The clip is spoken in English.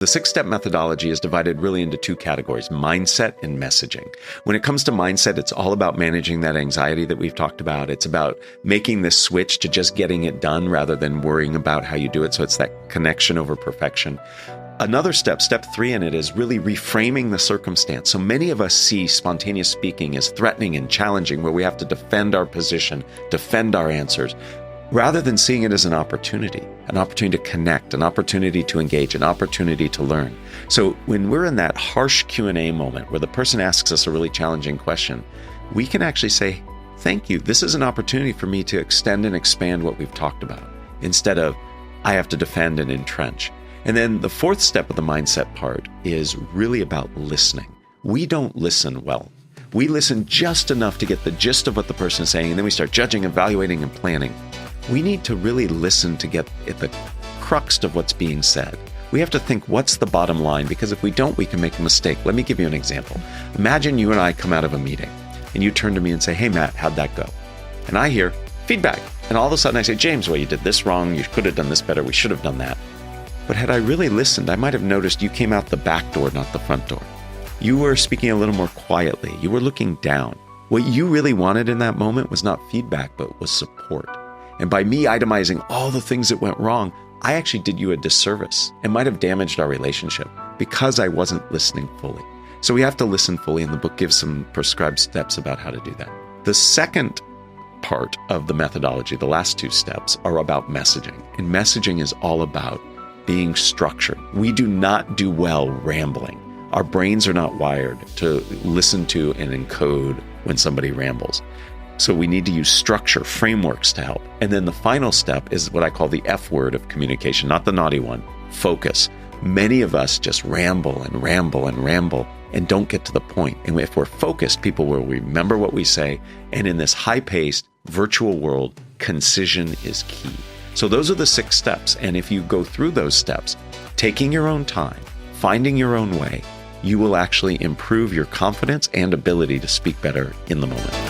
The 6-step methodology is divided really into 2 categories, mindset and messaging. When it comes to mindset, it's all about managing that anxiety that we've talked about. It's about making this switch to just getting it done rather than worrying about how you do it. So it's that connection over perfection. Another step 3 in it, is really reframing the circumstance. So many of us see spontaneous speaking as threatening and challenging, where we have to defend our position, defend our answers, rather than seeing it as an opportunity to connect, an opportunity to engage, an opportunity to learn. So when we're in that harsh Q&A moment where the person asks us a really challenging question, we can actually say, thank you. This is an opportunity for me to extend and expand what we've talked about, instead of I have to defend and entrench. And then the 4th step of the mindset part is really about listening. We don't listen well. We listen just enough to get the gist of what the person is saying, and then we start judging, evaluating, and planning. We need to really listen to get at the crux of what's being said. We have to think, what's the bottom line? Because if we don't, we can make a mistake. Let me give you an example. Imagine you and I come out of a meeting, and you turn to me and say, hey, Matt, how'd that go? And I hear feedback. And all of a sudden I say, James, well, you did this wrong. You could have done this better. We should have done that. But had I really listened, I might have noticed you came out the back door, not the front door. You were speaking a little more quietly. You were looking down. What you really wanted in that moment was not feedback, but was support. And by me itemizing all the things that went wrong, I actually did you a disservice and might have damaged our relationship because I wasn't listening fully. So we have to listen fully, and the book gives some prescribed steps about how to do that. The second part of the methodology, the last 2 steps, are about messaging. And messaging is all about being structured. We do not do well rambling. Our brains are not wired to listen to and encode when somebody rambles. So we need to use structure, frameworks to help. And then the final step is what I call the F word of communication, not the naughty one, focus. Many of us just ramble and ramble and ramble and don't get to the point. And if we're focused, people will remember what we say. And in this high-paced virtual world, concision is key. So those are the 6 steps. And if you go through those steps, taking your own time, finding your own way, you will actually improve your confidence and ability to speak better in the moment.